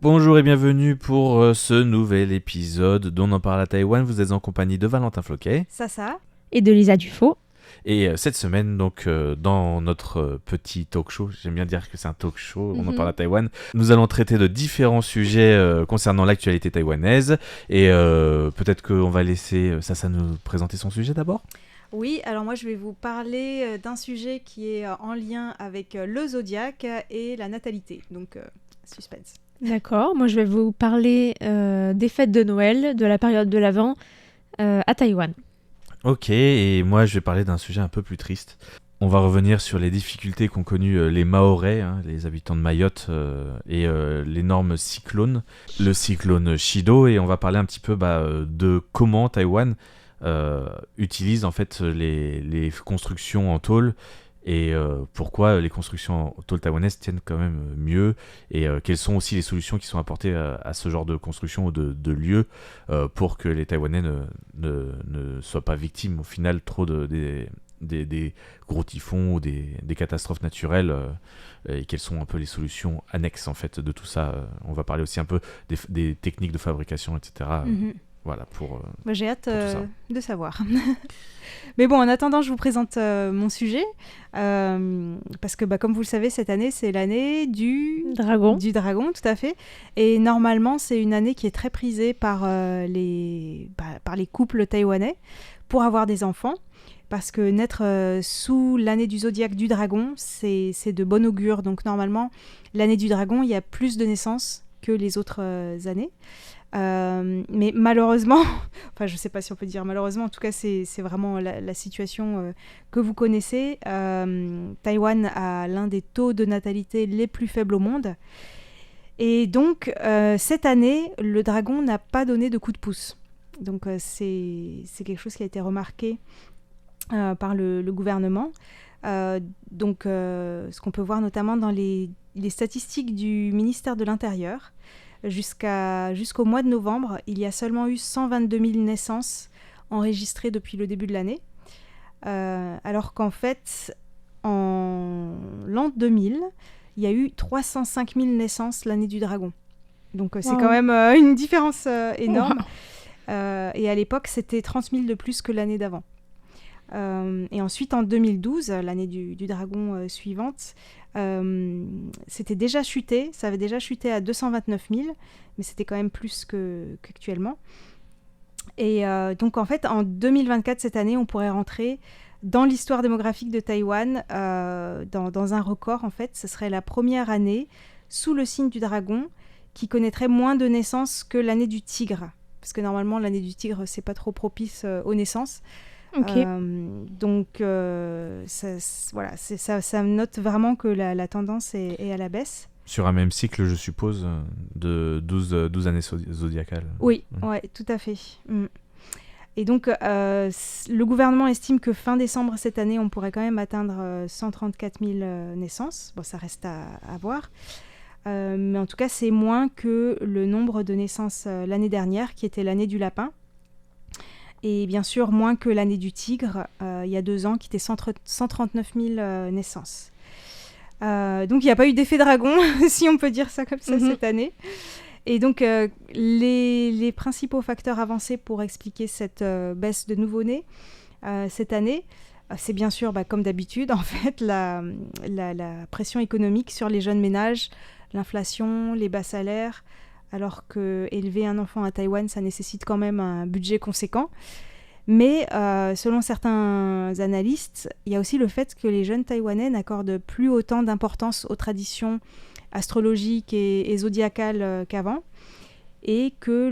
Bonjour et bienvenue pour ce nouvel épisode d'On en parle à Taïwan. Vous êtes en compagnie de Valentin Floquet. Ça. Et de Lisa Dufaux. Et cette semaine, donc, dans notre petit talk show, j'aime bien dire que c'est un talk show, on en parle à Taïwan, nous allons traiter de différents sujets concernant l'actualité taïwanaise. Et peut-être qu'on va laisser Sasa nous présenter son sujet d'abord. Oui, alors moi je vais vous parler d'un sujet qui est en lien avec le zodiaque et la natalité. Donc, suspense. D'accord, moi je vais vous parler des fêtes de Noël, de la période de l'Avent à Taïwan. Ok, et moi je vais parler d'un sujet un peu plus triste. On va revenir sur les difficultés qu'ont connues les Mahorais, les habitants de Mayotte, et l'énorme cyclone, le cyclone Chido, et on va parler un petit peu de comment Taïwan utilise en fait les constructions en tôle et pourquoi les constructions en tôle taïwanaises tiennent quand même mieux et quelles sont aussi les solutions qui sont apportées à ce genre de construction ou de lieux pour que les Taïwanais ne soient pas victimes au final trop des gros typhons ou des catastrophes naturelles et quelles sont un peu les solutions annexes en fait de tout ça. On va parler aussi un peu des techniques de fabrication, etc. Voilà pour. J'ai hâte pour de savoir. Mais bon, en attendant, je vous présente mon sujet. Parce que, comme vous le savez, cette année, c'est l'année du Dragon. Du dragon, tout à fait. Et normalement, c'est une année qui est très prisée par les couples taïwanais pour avoir des enfants. Parce que naître sous l'année du zodiaque du dragon, c'est de bon augure. Donc, normalement, l'année du dragon, il y a plus de naissances que les autres années. Mais malheureusement, enfin je sais pas si on peut dire malheureusement, en tout cas c'est vraiment la situation que vous connaissez. Taïwan a l'un des taux de natalité les plus faibles au monde. Et donc cette année, le dragon n'a pas donné de coup de pouce. Donc c'est quelque chose qui a été remarqué par le gouvernement. Donc ce qu'on peut voir notamment dans les statistiques du ministère de l'Intérieur, jusqu'au mois de novembre, il y a seulement eu 122 000 naissances enregistrées depuis le début de l'année. Alors qu'en fait, en l'an 2000, il y a eu 305 000 naissances l'année du dragon. Donc c'est quand même une différence énorme. Et à l'époque, c'était 30 000 de plus que l'année d'avant. Et ensuite, en 2012, l'année du dragon suivante, c'était déjà chuté, ça avait déjà chuté à 229 000, mais c'était quand même plus qu'actuellement. Et donc en fait, en 2024, cette année, on pourrait rentrer dans l'histoire démographique de Taïwan, dans un record en fait. Ce serait la première année sous le signe du dragon qui connaîtrait moins de naissances que l'année du tigre. Parce que normalement, l'année du tigre, c'est pas trop propice aux naissances. Okay. Donc ça note vraiment que la tendance est à la baisse. Sur un même cycle, je suppose, de 12 années zodiacales. Oui, ouais, tout à fait. Et donc, le gouvernement estime que fin décembre cette année, on pourrait quand même atteindre 134 000 naissances. Bon, ça reste à voir. Mais en tout cas, c'est moins que le nombre de naissances l'année dernière, qui était l'année du lapin. Et bien sûr, moins que l'année du tigre, il y a 2 ans, qui était 139 000 naissances. Donc, il n'y a pas eu d'effet dragon, si on peut dire ça comme ça, cette année. Et donc, les principaux facteurs avancés pour expliquer cette baisse de nouveau-nés cette année, c'est bien sûr, comme d'habitude, en fait, la pression économique sur les jeunes ménages, l'inflation, les bas salaires, alors qu'élever un enfant à Taïwan, ça nécessite quand même un budget conséquent. Mais selon certains analystes, il y a aussi le fait que les jeunes Taïwanais n'accordent plus autant d'importance aux traditions astrologiques et zodiacales qu'avant, et que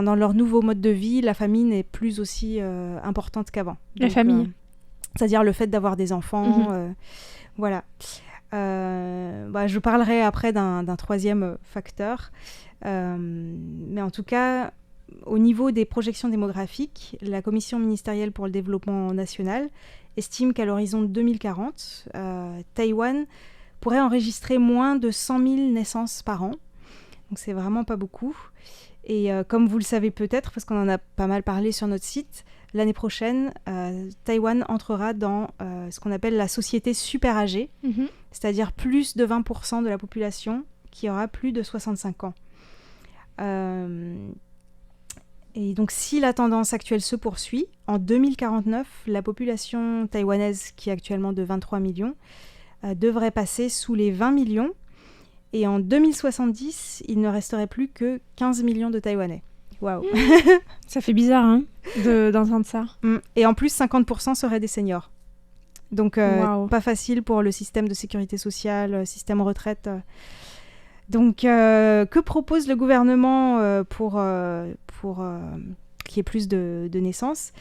dans leur nouveau mode de vie, la famille n'est plus aussi importante qu'avant. La famille. C'est-à-dire le fait d'avoir des enfants, voilà. Je parlerai après d'un troisième facteur. Mais en tout cas, au niveau des projections démographiques, la Commission ministérielle pour le développement national estime qu'à l'horizon de 2040, Taïwan pourrait enregistrer moins de 100 000 naissances par an. Donc c'est vraiment pas beaucoup. Et comme vous le savez peut-être, parce qu'on en a pas mal parlé sur notre site, l'année prochaine, Taïwan entrera dans ce qu'on appelle la société super âgée, c'est-à-dire plus de 20% de la population qui aura plus de 65 ans. Et donc, si la tendance actuelle se poursuit, en 2049, la population taïwanaise, qui est actuellement de 23 millions, devrait passer sous les 20 millions. Et en 2070, il ne resterait plus que 15 millions de Taïwanais. Waouh. Ça fait bizarre d'entendre ça. Et en plus, 50% seraient des seniors. Donc, Wow. pas facile pour le système de sécurité sociale, système retraite. Donc, que propose le gouvernement pour qu'il y ait plus de naissances ?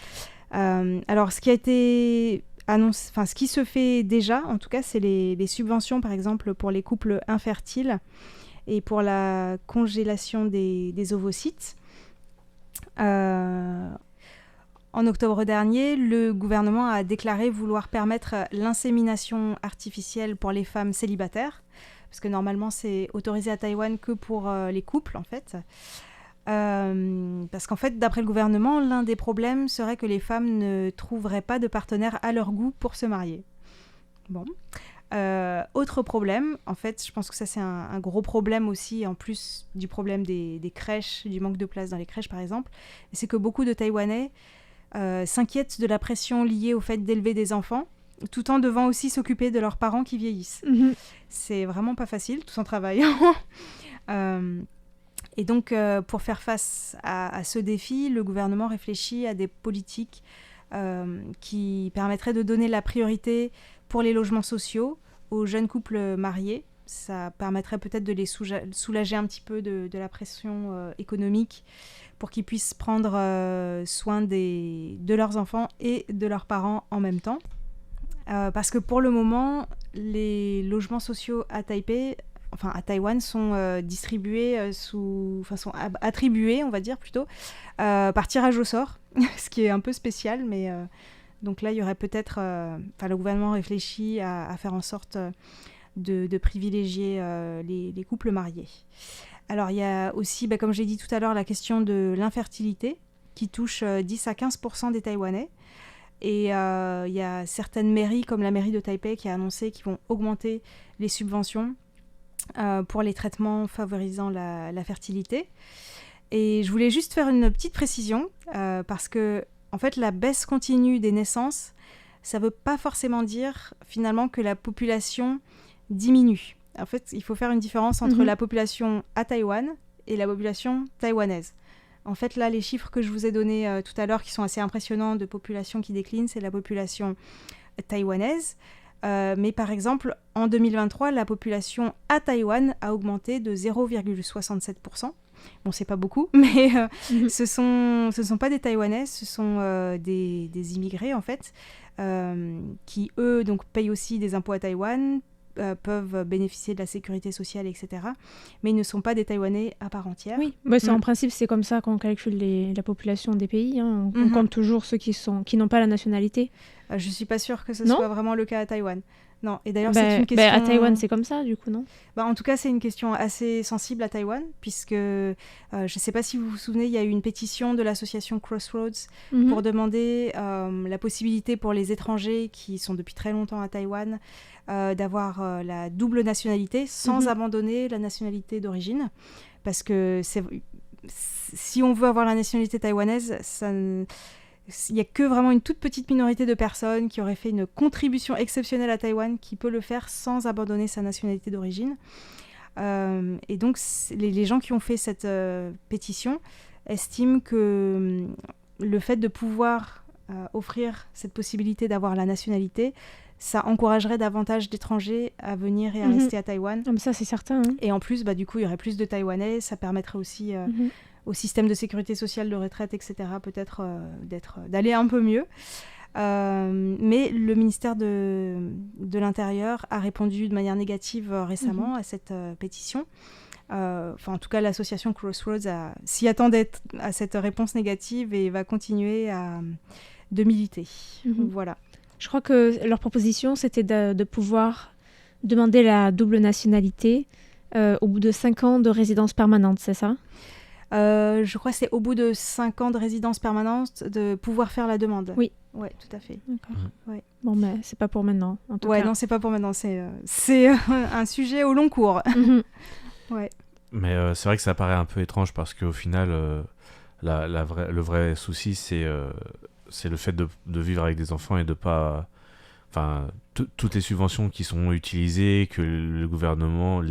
Alors, ce qui a été annoncé, enfin, ce qui se fait déjà, en tout cas, c'est les subventions, par exemple, pour les couples infertiles et pour la congélation des ovocytes. En octobre dernier, le gouvernement a déclaré vouloir permettre l'insémination artificielle pour les femmes célibataires, parce que normalement c'est autorisé à Taïwan que pour les couples en fait. Parce qu'en fait, d'après le gouvernement, l'un des problèmes serait que les femmes ne trouveraient pas de partenaire à leur goût pour se marier. Bon. Autre problème, en fait, je pense que ça c'est un gros problème aussi, en plus du problème des crèches, du manque de place dans les crèches par exemple, c'est que beaucoup de Taïwanais s'inquiètent de la pression liée au fait d'élever des enfants, tout en devant aussi s'occuper de leurs parents qui vieillissent. C'est vraiment pas facile, tout en travaillant. Et donc, pour faire face à ce défi, le gouvernement réfléchit à des politiques qui permettraient de donner la priorité pour les logements sociaux aux jeunes couples mariés. Ça permettrait peut-être de les soulager un petit peu de la pression économique pour qu'ils puissent prendre soin de leurs enfants et de leurs parents en même temps. Parce que pour le moment, les logements sociaux à Taïwan sont distribués sont attribués, on va dire plutôt, par tirage au sort, ce qui est un peu spécial, mais donc là, il y aurait peut-être, le gouvernement réfléchit à faire en sorte de privilégier les couples mariés. Alors, il y a aussi, comme j'ai dit tout à l'heure, la question de l'infertilité, qui touche 10 à 15% des Taïwanais. Et il y a certaines mairies, comme la mairie de Taipei, qui a annoncé qu'ils vont augmenter les subventions pour les traitements favorisant la fertilité. Et je voulais juste faire une petite précision, parce que, en fait, la baisse continue des naissances, ça ne veut pas forcément dire, finalement, que la population diminue. En fait, il faut faire une différence entre la population à Taïwan et la population taïwanaise. En fait, là, les chiffres que je vous ai donnés tout à l'heure, qui sont assez impressionnants de population qui décline, c'est la population taïwanaise. Mais par exemple, en 2023, la population à Taïwan a augmenté de 0,67%. Bon, c'est pas beaucoup, mais ce sont pas des Taïwanais, ce sont des immigrés, en fait, qui, eux, donc, payent aussi des impôts à Taïwan, peuvent bénéficier de la sécurité sociale, etc. Mais ils ne sont pas des Taïwanais à part entière. Oui, en principe, c'est comme ça qu'on calcule la population des pays. Hein. On compte toujours ceux qui n'ont pas la nationalité. Je ne suis pas sûre que ce soit vraiment le cas à Taïwan. Non, et d'ailleurs, c'est une question... à Taïwan, c'est comme ça, du coup, non ? En tout cas, c'est une question assez sensible à Taïwan, puisque, je ne sais pas si vous vous souvenez, il y a eu une pétition de l'association Crossroads pour demander la possibilité pour les étrangers qui sont depuis très longtemps à Taïwan d'avoir la double nationalité sans abandonner la nationalité d'origine. Parce que si on veut avoir la nationalité taïwanaise, il n'y a que vraiment une toute petite minorité de personnes qui auraient fait une contribution exceptionnelle à Taïwan qui peut le faire sans abandonner sa nationalité d'origine. Et donc, les gens qui ont fait cette pétition estiment que le fait de pouvoir offrir cette possibilité d'avoir la nationalité, ça encouragerait davantage d'étrangers à venir et à rester à Taïwan. Ça, c'est certain. Hein. Et en plus, du coup, il y aurait plus de Taïwanais. Ça permettrait aussi au système de sécurité sociale, de retraite, etc., peut-être d'aller un peu mieux. Mais le ministère de l'Intérieur a répondu de manière négative récemment à cette pétition. En tout cas, l'association Crossroads s'y attendait à cette réponse négative et va continuer de militer. Voilà. Je crois que leur proposition, c'était de pouvoir demander la double nationalité au bout de 5 ans de résidence permanente, c'est ça ? Je crois que c'est au bout de 5 ans de résidence permanente de pouvoir faire la demande. Oui. Ouais, tout à fait. D'accord. Ouais. Bon, mais c'est pas pour maintenant, en tout cas. Non, c'est pas pour maintenant. C'est un sujet au long cours. Ouais. Mais c'est vrai que ça paraît un peu étrange parce qu'au final, le vrai souci, c'est le fait de vivre avec des enfants et de pas... Enfin, toutes les subventions qui sont utilisées, que les gouvernements,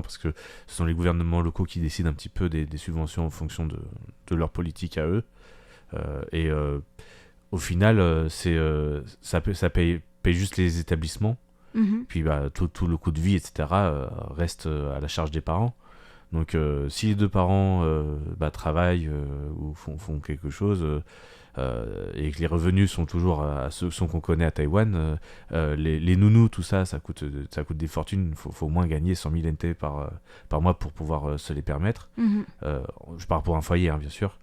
parce que ce sont les gouvernements locaux qui décident un petit peu des subventions en fonction de leur politique à eux. Au final, ça paye juste les établissements. Puis tout le coût de vie, etc., reste à la charge des parents. Donc si les deux parents travaillent ou font quelque chose et que les revenus sont toujours à ceux qu'on connaît à Taïwan, les nounous, tout ça, ça coûte des fortunes. Faut au moins gagner 100 000 NT par mois pour pouvoir se les permettre. Je parle pour un foyer, hein, bien sûr.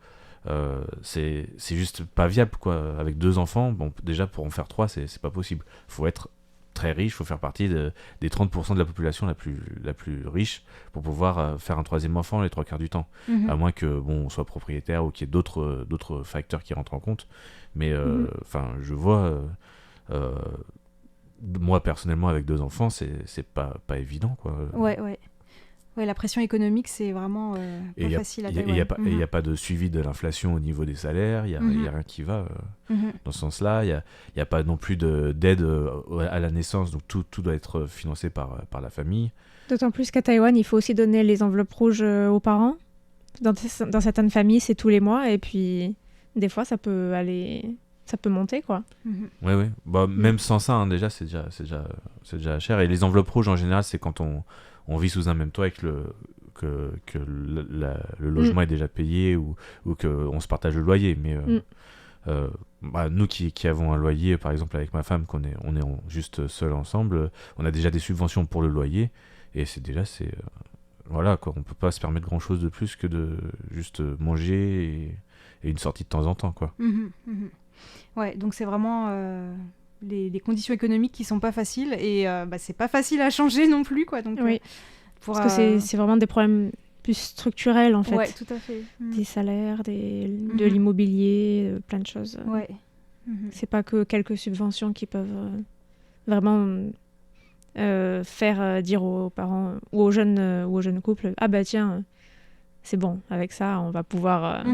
C'est juste pas viable, quoi. Avec 2 enfants, bon, déjà pour en faire 3, c'est pas possible. Faut être très riche, faut faire partie des 30% de la population la plus riche pour pouvoir faire un 3e enfant les 3 quarts du temps. À moins que on soit propriétaire ou qu'il y ait d'autres facteurs qui rentrent en compte. Mais je vois, moi personnellement avec 2 enfants, c'est pas évident, quoi. Ouais, la pression économique, c'est vraiment pas facile à Taïwan. Il n'y a pas de suivi de l'inflation au niveau des salaires, il n'y a rien qui va dans ce sens-là. Il n'y a pas non plus d'aide à la naissance, donc tout doit être financé par la famille. D'autant plus qu'à Taïwan, il faut aussi donner les enveloppes rouges aux parents. Dans certaines familles, c'est tous les mois, et puis des fois, ça peut monter, quoi. Ouais. Même sans ça, hein, déjà, c'est déjà cher. Et les enveloppes rouges, en général, c'est quand on vit sous un même toit et que le logement est déjà payé ou qu'on se partage le loyer. Mais nous qui avons un loyer, par exemple avec ma femme, on est juste seuls ensemble, on a déjà des subventions pour le loyer. Et voilà, quoi, on peut pas se permettre grand-chose de plus que de juste manger et une sortie de temps en temps, quoi. Ouais, donc c'est vraiment... les conditions économiques qui sont pas faciles et c'est pas facile à changer non plus, quoi. Donc, oui, parce que c'est vraiment des problèmes plus structurels, en fait. Ouais, tout à fait. Des salaires, de l'immobilier, plein de choses. Ouais. C'est pas que quelques subventions qui peuvent vraiment faire dire aux parents ou aux jeunes couples, ah bah tiens, c'est bon, avec ça on va pouvoir...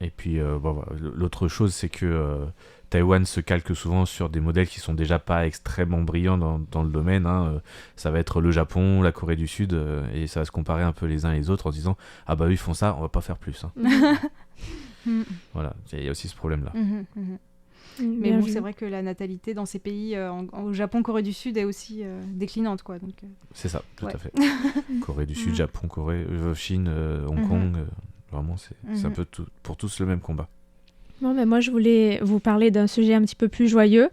Et puis l'autre chose, c'est que Taïwan se calque souvent sur des modèles qui sont déjà pas extrêmement brillants dans le domaine, hein. Ça va être le Japon, la Corée du Sud, et ça va se comparer un peu les uns et les autres en se disant ah bah eux ils font ça, on va pas faire plus, hein. Voilà, il y a aussi ce problème là. Mais bon, c'est vrai que la natalité dans ces pays, au Japon, Corée du Sud, est aussi déclinante, quoi. Donc, c'est ça, tout à fait. Corée du Sud, Japon, Chine, Hong Kong, vraiment c'est un peu pour tous le même combat. Bon, mais moi je voulais vous parler d'un sujet un petit peu plus joyeux,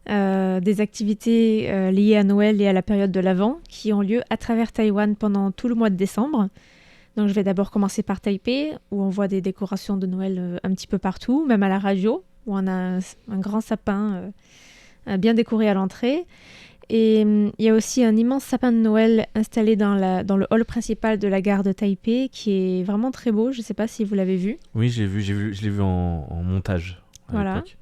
des activités liées à Noël et à la période de l'Avent qui ont lieu à travers Taïwan pendant tout le mois de décembre. Donc je vais d'abord commencer par Taipei, où on voit des décorations de Noël un petit peu partout, même à la radio, où on a un grand sapin bien décoré à l'entrée. Et il y a aussi un immense sapin de Noël installé dans le hall principal de la gare de Taipei, qui est vraiment très beau. Je ne sais pas si vous l'avez vu. Oui, je l'ai vu en montage à l'époque.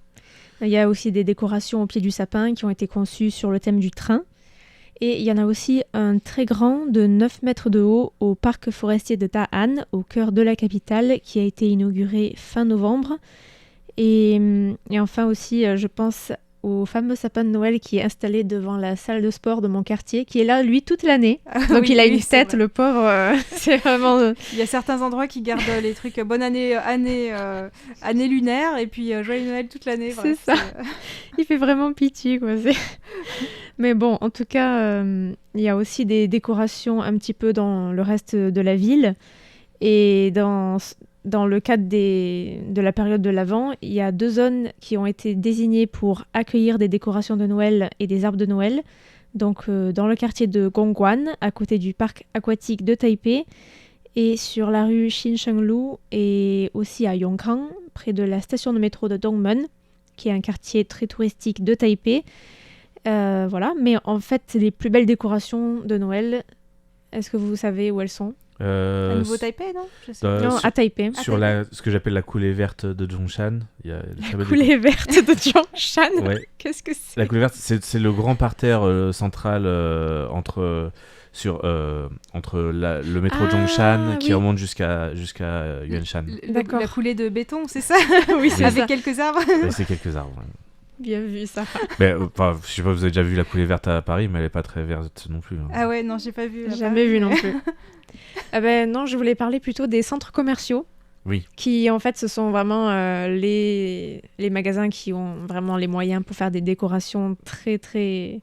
Il y a aussi des décorations au pied du sapin qui ont été conçues sur le thème du train. Et il y en a aussi un très grand de 9 mètres de haut au parc forestier de Ta'an, au cœur de la capitale, qui a été inauguré fin novembre. Et enfin aussi, je pense au fameux sapin de Noël qui est installé devant la salle de sport de mon quartier, qui est là, lui, toute l'année. Donc oui, il a une tête, le pauvre. C'est vraiment... Il y a certains endroits qui gardent les trucs bonne année lunaire, et puis joyeux Noël toute l'année. C'est ça. Il fait vraiment pitié, quoi. Mais bon, en tout cas, il y a aussi des décorations un petit peu dans le reste de la ville. Et dans le cadre de la période de l'Avent, il y a 2 zones qui ont été désignées pour accueillir des décorations de Noël et des arbres de Noël. Donc dans le quartier de Gongguan, à côté du parc aquatique de Taipei, et sur la rue Xinshenglu, et aussi à Yongkang, près de la station de métro de Dongmen, qui est un quartier très touristique de Taipei. Voilà, mais en fait, les plus belles décorations de Noël, est-ce que vous savez où elles sont ? À nouveau Taipei, non? Non, à Taipei. Sur ce que j'appelle la coulée verte de Zhongshan. La coulée verte de Zhongshan. Ouais. Qu'est-ce que c'est? La coulée verte, c'est le grand parterre central entre le métro Ah, Zhongshan qui oui. remonte jusqu'à Yuanshan. D'accord. La coulée de béton, c'est ça? Oui, c'est Avec ça. quelques arbres. Et c'est quelques arbres. Ouais. Bien vu ça. Mais enfin, je sais pas, vous avez déjà vu la coulée verte à Paris, mais elle est pas très verte non plus. Hein. Ah ouais, non, j'ai pas vu. Jamais vu non plus. Ah ben non, je voulais parler plutôt des centres commerciaux. Oui. Qui en fait ce sont vraiment les magasins qui ont vraiment les moyens pour faire des décorations très très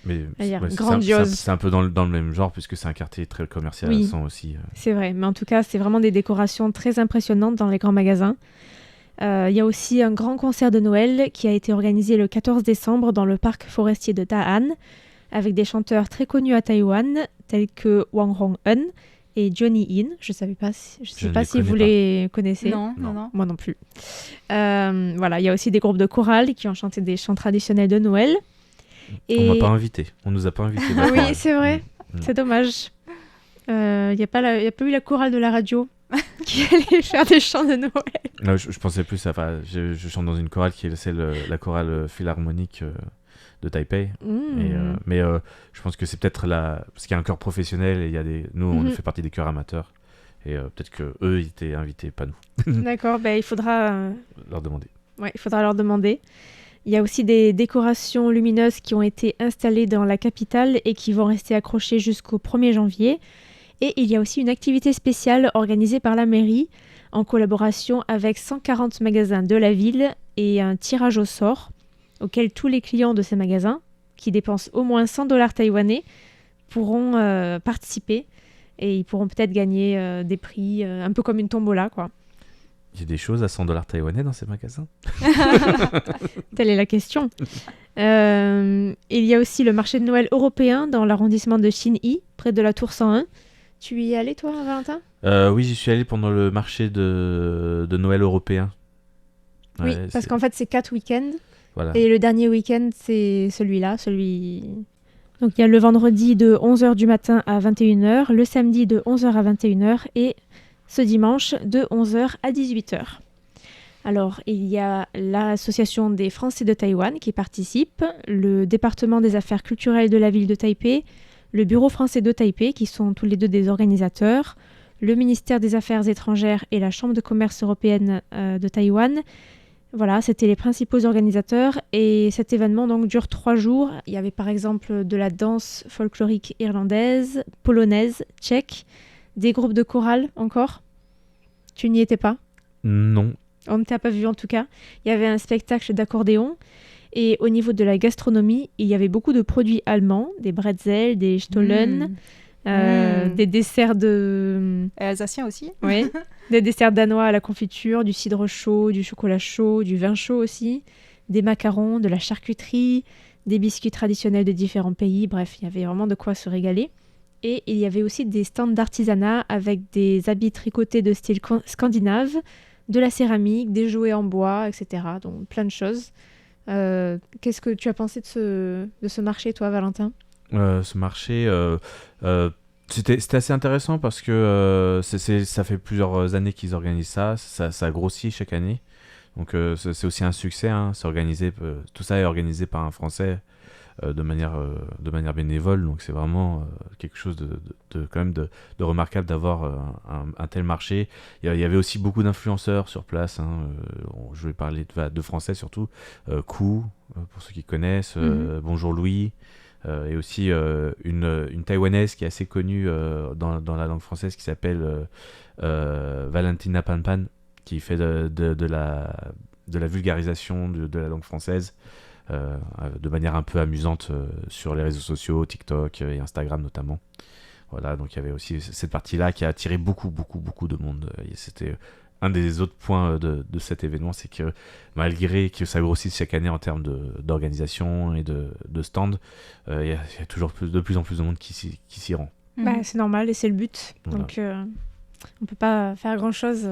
Mais grandioses. c'est un peu dans le même genre puisque c'est un quartier très commercial Oui. aussi. C'est vrai, mais en tout cas c'est vraiment des décorations très impressionnantes dans les grands magasins. Il y a aussi un grand concert de Noël qui a été organisé le 14 décembre dans le parc forestier de Da'an avec des chanteurs très connus à Taïwan tels que Wang Hong-eun et Johnny In. Je sais pas si vous les connaissez. Non. Moi non plus. Voilà, il y a aussi des groupes de chorale qui ont chanté des chants traditionnels de Noël. On m'a pas invité. On nous a pas invités. Ah oui, c'est vrai. C'est dommage. Il n'y a pas eu la chorale de la radio qui allait faire des chants de Noël. Non, je pensais plus à... je chante dans une chorale qui est la chorale philharmonique de Taipei. Mais je pense que c'est peut-être parce qu'il y a un chœur professionnel et il y a nous on fait partie des chœurs amateurs et peut-être que eux ils étaient invités, pas nous. D'accord, il faudra leur demander. Ouais, il faudra leur demander. Il y a aussi des décorations lumineuses qui ont été installées dans la capitale et qui vont rester accrochées jusqu'au 1er janvier. Et il y a aussi une activité spéciale organisée par la mairie en collaboration avec 140 magasins de la ville et un tirage au sort auquel tous les clients de ces magasins, qui dépensent au moins 100 $ taïwanais, pourront participer et ils pourront peut-être gagner des prix, un peu comme une tombola, quoi. Il y a des choses à 100 $ taïwanais dans ces magasins? Telle est la question. Il y a aussi le marché de Noël européen dans l'arrondissement de Xinyi, près de la Tour 101. Tu y es allé, toi, Valentin? Oui, j'y suis allé pendant le marché de Noël européen. Oui, parce qu'en fait, c'est 4 week-ends. Voilà. Et le dernier week-end, c'est celui-là. Donc, il y a le vendredi de 11h du matin à 21h, le samedi de 11h à 21h et ce dimanche de 11h à 18h. Alors, il y a l'Association des Français de Taïwan qui participe, le département des affaires culturelles de la ville de Taipei, le Bureau français de Taipei, qui sont tous les deux des organisateurs, le ministère des Affaires étrangères et la Chambre de commerce européenne de Taïwan. Voilà, c'était les principaux organisateurs et cet événement donc dure 3 jours. Il y avait par exemple de la danse folklorique irlandaise, polonaise, tchèque, des groupes de chorale encore. Tu n'y étais pas? Non. On ne t'a pas vu en tout cas. Il y avait un spectacle d'accordéon et au niveau de la gastronomie, il y avait beaucoup de produits allemands, des bretzels, des stollen, des desserts alsaciens aussi. Oui, des desserts danois à la confiture, du cidre chaud, du chocolat chaud, du vin chaud aussi, des macarons, de la charcuterie, des biscuits traditionnels de différents pays. Bref, il y avait vraiment de quoi se régaler. Et il y avait aussi des stands d'artisanat avec des habits tricotés de style scandinave, de la céramique, des jouets en bois, etc. Donc plein de choses. Qu'est-ce que tu as pensé de ce marché, toi, Valentin? Ce marché, c'était assez intéressant parce que ça fait plusieurs années qu'ils organisent ça grossit chaque année. Donc c'est aussi un succès, hein, tout ça est organisé par un Français de manière bénévole, donc c'est vraiment quelque chose quand même de remarquable d'avoir un tel marché. Il y avait aussi beaucoup d'influenceurs sur place, hein, je vais parler de Français surtout, Kou, pour ceux qui connaissent, Bonjour Louis, et aussi une Taïwanaise qui est assez connue dans la langue française qui s'appelle Valentina Panpan, qui fait de la vulgarisation de la langue française de manière un peu amusante sur les réseaux sociaux, TikTok et Instagram notamment. Voilà, donc il y avait aussi cette partie-là qui a attiré beaucoup de monde. Et c'était un des autres points de cet événement, c'est que malgré que ça grossisse chaque année en termes d'organisation et de stand, il y a toujours de plus en plus de monde qui s'y rend. C'est normal et c'est le but. Voilà. Donc on ne peut pas faire grand-chose.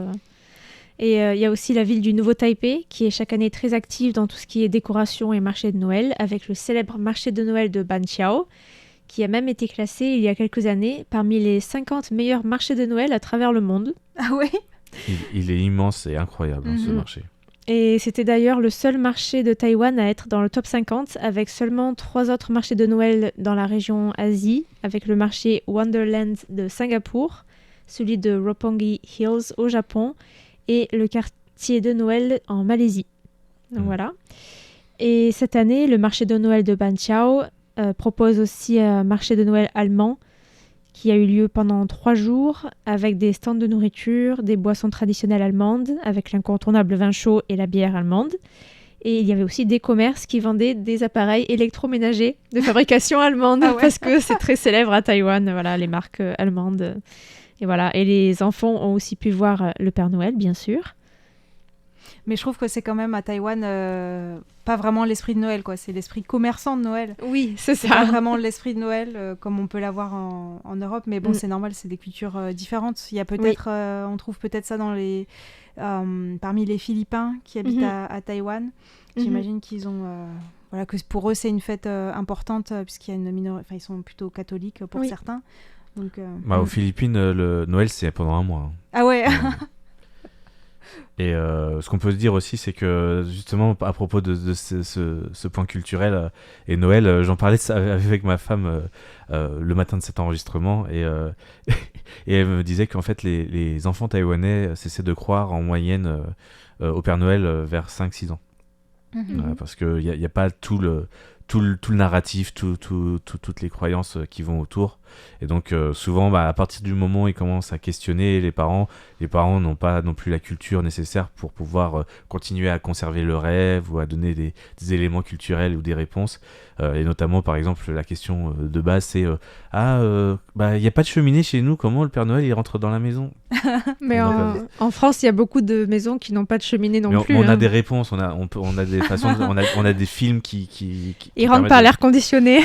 Et il y a aussi la ville du Nouveau Taipei qui est chaque année très active dans tout ce qui est décoration et marché de Noël, avec le célèbre marché de Noël de Banqiao, qui a même été classé il y a quelques années parmi les 50 meilleurs marchés de Noël à travers le monde. Ah ouais? Il est immense et incroyable, ce marché. Et c'était d'ailleurs le seul marché de Taïwan à être dans le top 50, avec seulement 3 autres marchés de Noël dans la région Asie, avec le marché Wonderland de Singapour, celui de Roppongi Hills au Japon, et le quartier de Noël en Malaisie. Donc voilà. Et cette année, le marché de Noël de Banqiao propose aussi un marché de Noël allemand qui a eu lieu pendant 3 jours avec des stands de nourriture, des boissons traditionnelles allemandes avec l'incontournable vin chaud et la bière allemande. Et il y avait aussi des commerces qui vendaient des appareils électroménagers de fabrication allemande parce que c'est très célèbre à Taïwan, voilà, les marques allemandes. Et voilà, et les enfants ont aussi pu voir le Père Noël, bien sûr. Mais je trouve que c'est quand même à Taïwan pas vraiment l'esprit de Noël, quoi. C'est l'esprit commerçant de Noël. Oui, c'est C'est ça. pas vraiment l'esprit de Noël comme on peut l'avoir en Europe. Mais bon, c'est normal, c'est des cultures différentes. Il y a peut-être, on trouve peut-être ça dans parmi les Philippins qui habitent à Taïwan. J'imagine qu'ils ont, voilà, que pour eux c'est une fête importante puisqu'il y a une minorité, enfin ils sont plutôt catholiques pour certains. Donc, aux Philippines, le Noël c'est pendant un mois. Ah ouais. Et ce qu'on peut se dire aussi, c'est que justement à propos de ce point culturel et Noël, j'en parlais avec ma femme le matin de cet enregistrement et elle me disait qu'en fait les enfants taïwanais cessaient de croire en moyenne au Père Noël vers 5-6 ans. Parce qu'il n'y a pas tout le narratif, toutes les croyances qui vont autour. Et donc souvent, à partir du moment où ils commencent à questionner les parents n'ont pas non plus la culture nécessaire pour pouvoir continuer à conserver le rêve ou à donner des éléments culturels ou des réponses. Et notamment, par exemple, la question de base, c'est il n'y a pas de cheminée chez nous, comment le Père Noël il rentre dans la maison? Mais en France, il y a beaucoup de maisons qui n'ont pas de cheminée non plus. On a des réponses, on a des façons, on a des films qui ils rentrent par l'air conditionné.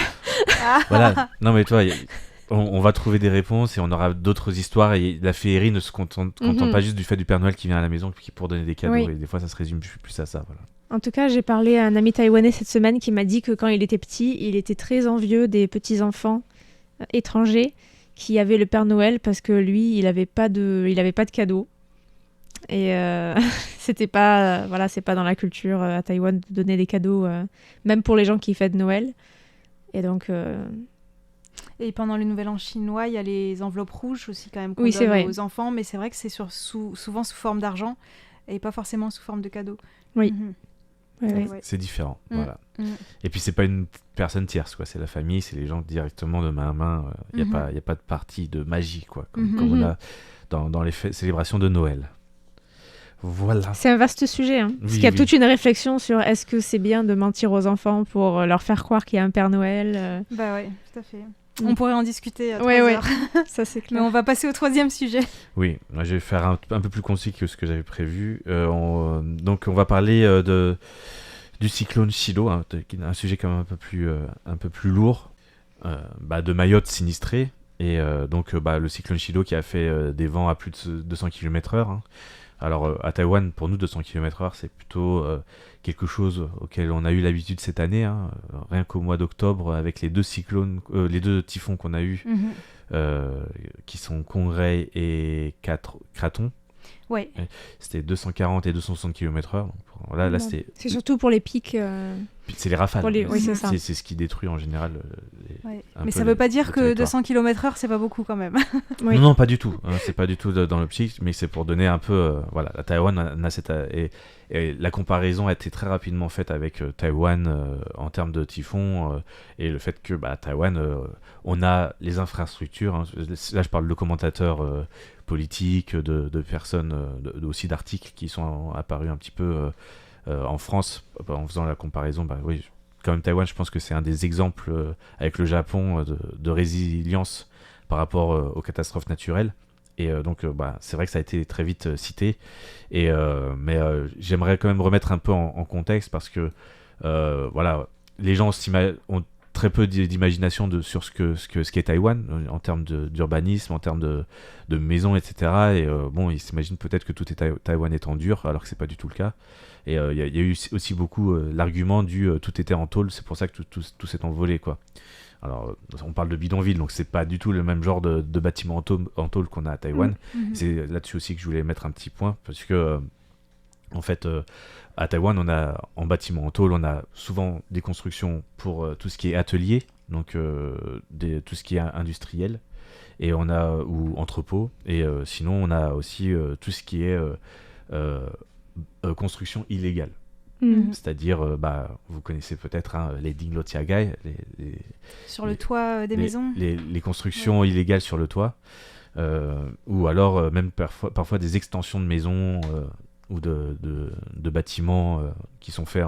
Voilà. Non mais toi, on va trouver des réponses et on aura d'autres histoires et la féerie ne se contente pas juste du fait du Père Noël qui vient à la maison pour donner des cadeaux et des fois ça se résume plus à ça. Voilà. En tout cas, j'ai parlé à un ami taïwanais cette semaine qui m'a dit que quand il était petit, il était très envieux des petits-enfants étrangers qui avaient le Père Noël parce que lui, il avait pas de cadeaux. Et c'était pas c'est pas dans la culture à Taïwan de donner des cadeaux même pour les gens qui fêtent Noël. Et donc et pendant le Nouvel An chinois, il y a les enveloppes rouges aussi quand même qu'on donne vrai. Aux enfants, mais c'est vrai que c'est souvent sous forme d'argent et pas forcément sous forme de cadeau. Oui. C'est différent, voilà. Et puis c'est pas une personne tierce, quoi. C'est la famille, c'est les gens directement de main à main. Il y a pas de partie de magie, quoi, comme on a dans les célébrations de Noël. Voilà. C'est un vaste sujet, hein, parce qu'il y a toute une réflexion sur est-ce que c'est bien de mentir aux enfants pour leur faire croire qu'il y a un Père Noël. Bah ouais, tout à fait. On pourrait en discuter à 3 heures. Ça c'est clair. Mais on va passer au 3e sujet. Oui, moi, je vais faire un peu plus concis que ce que j'avais prévu. Donc on va parler du cyclone Chido, un sujet quand même un peu plus lourd, de Mayotte sinistré. Et donc le cyclone Chido qui a fait des vents à plus de 200 km/h. Alors à Taïwan, pour nous, 200 km/h, c'est plutôt quelque chose auquel on a eu l'habitude cette année. Rien qu'au mois d'octobre, avec les 2 cyclones, les 2 typhons qu'on a eus, qui sont Kongray et Kraton. Ouais. C'était 240 et 260 km/h. Là, c'est surtout pour les pics. C'est les rafales. Oui, c'est ça. C'est ce qui détruit en général. Mais ça ne veut pas dire que 200 km/h, c'est pas beaucoup quand même. Oui. Non, pas du tout. C'est pas du tout dans l'optique, mais c'est pour donner un peu. La Taïwan a cette. Et la comparaison a été très rapidement faite avec Taïwan en termes de typhon et le fait que Taïwan, on a les infrastructures. Là, je parle de commentateurs politiques, de personnes, aussi d'articles qui sont apparus un petit peu en France en faisant la comparaison. Oui, quand même Taïwan, je pense que c'est un des exemples avec le Japon de résilience par rapport aux catastrophes naturelles. Et donc c'est vrai que ça a été très vite cité mais j'aimerais quand même remettre un peu en contexte parce que les gens ont très peu d'imagination sur ce qu'est Taïwan en termes d'urbanisme, en termes de maisons, etc. Et ils s'imaginent peut-être que tout est Taïwan est en dur alors que c'est pas du tout le cas. Et il y a eu aussi beaucoup l'argument du tout était en tôle, c'est pour ça que tout s'est envolé, quoi. Alors, on parle de bidonville, donc c'est pas du tout le même genre de bâtiment en tôle qu'on a à Taïwan. C'est là-dessus aussi que je voulais mettre un petit point, parce que En fait, à Taïwan, en bâtiment en tôle, on a souvent des constructions pour tout ce qui est atelier, donc tout ce qui est industriel, et ou entrepôt, et sinon on a aussi tout ce qui est construction illégale. C'est-à-dire, vous connaissez peut-être les Ding Lo Tiagai, sur le toit des maisons. Les constructions illégales sur le toit, ou alors même parfois des extensions de maisons ou de bâtiments qui sont faits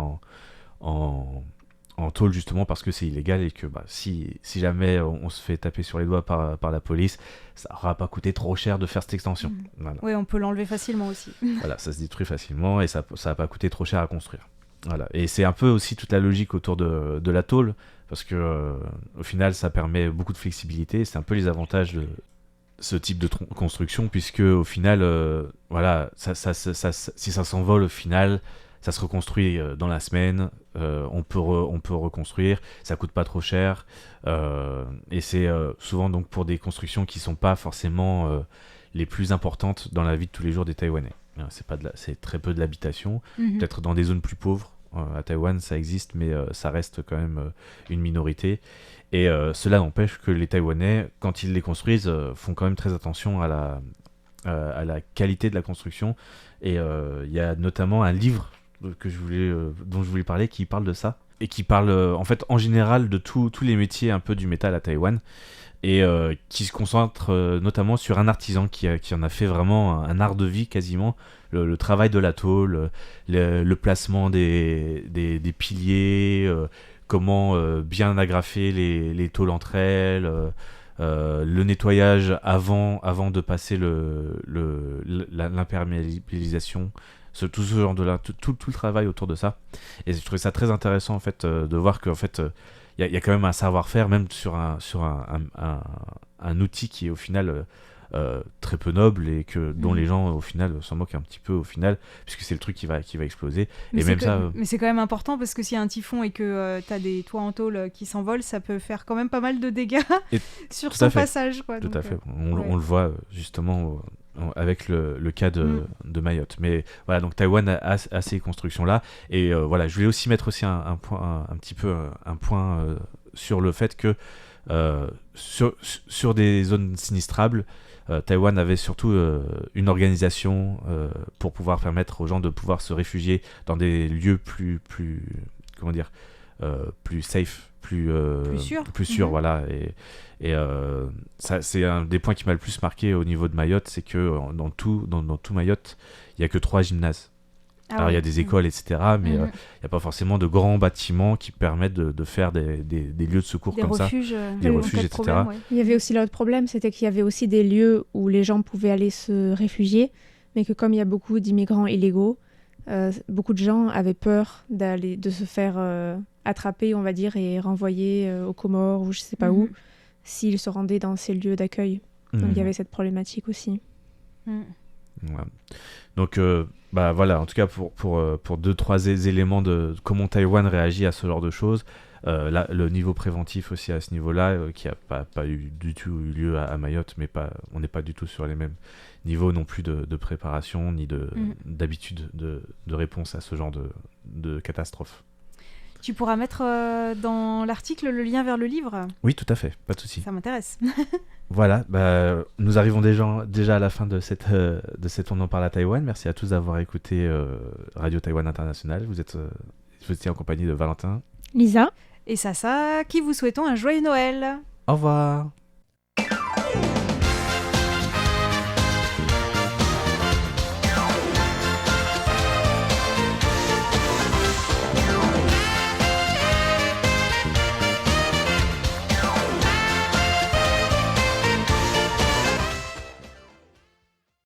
en tôle, justement parce que c'est illégal, et que si jamais on se fait taper sur les doigts par la police, ça n'aura pas coûté trop cher de faire cette extension. Voilà. Oui, on peut l'enlever facilement aussi. Voilà, ça se détruit facilement et ça n'a pas coûté trop cher à construire. Voilà. Et c'est un peu aussi toute la logique autour de la tôle, parce que au final ça permet beaucoup de flexibilité. C'est un peu les avantages de ce type de construction, puisque au final voilà, si ça s'envole, au final ça se reconstruit dans la semaine, on peut reconstruire, ça coûte pas trop cher, et c'est souvent donc pour des constructions qui sont pas forcément les plus importantes dans la vie de tous les jours des Taïwanais. C'est très peu de l'habitation, peut-être dans des zones plus pauvres. À Taïwan ça existe, mais ça reste quand même une minorité, et cela n'empêche que les Taïwanais, quand ils les construisent, font quand même très attention à la qualité de la construction, et il y a notamment un livre dont je voulais parler, qui parle de ça, et qui parle en fait en général de tous les métiers un peu du métal à Taïwan, et qui se concentre notamment sur un artisan qui en a fait vraiment un art de vie quasiment, le travail de la tôle, le placement des piliers, comment bien agrafer les tôles entre elles, le nettoyage avant de passer l'imperméabilisation, tout ce genre tout le travail autour de ça. Et je trouvais ça très intéressant en fait, de voir qu'en fait il y a quand même un savoir-faire, même sur un outil qui est au final très peu noble, et dont les gens au final s'en moquent un petit peu au final, puisque c'est le truc qui va exploser. Mais c'est quand même important, parce que s'il y a un typhon et que t'as des toits en tôle qui s'envolent, ça peut faire quand même pas mal de dégâts sur son passage, quoi. Tout à fait. On le voit justement avec le cas de Mayotte. Mais voilà, donc Taïwan a ces constructions-là, et voilà, je voulais aussi mettre aussi un point sur le fait que sur des zones sinistrables, Taïwan avait surtout une organisation pour pouvoir permettre aux gens de pouvoir se réfugier dans des lieux plus comment dire, plus safe, plus sûr, voilà. Et ça, c'est un des points qui m'a le plus marqué au niveau de Mayotte, c'est que dans tout Mayotte, il n'y a que 3 gymnases. Alors il y a des écoles, etc., mais il n'y a pas forcément de grands bâtiments qui permettent de faire des lieux de secours comme ça. Des refuges, etc. Problème, ouais. Il y avait aussi l'autre problème, c'était qu'il y avait aussi des lieux où les gens pouvaient aller se réfugier, mais que comme il y a beaucoup d'immigrants illégaux, beaucoup de gens avaient peur de se faire attraper, on va dire, et renvoyer aux Comores ou je sais pas où, s'ils se rendaient dans ces lieux d'accueil. Donc il y avait cette problématique aussi. Ouais. Donc voilà, en tout cas pour 2-3 éléments de comment Taïwan réagit à ce genre de choses, là, le niveau préventif aussi à ce niveau-là, qui n'a pas eu du tout eu lieu à Mayotte, mais on n'est pas du tout sur les mêmes niveaux non plus de préparation ni d'habitude de réponse à ce genre de catastrophe. Tu pourras mettre dans l'article le lien vers le livre ? Oui, tout à fait, pas de souci. Ça m'intéresse. Voilà, nous arrivons déjà à la fin de cette On en parle à Taïwan. Merci à tous d'avoir écouté Radio Taïwan International. Vous étiez en compagnie de Valentin, Lisa et Sasa, qui vous souhaitons un joyeux Noël. Au revoir.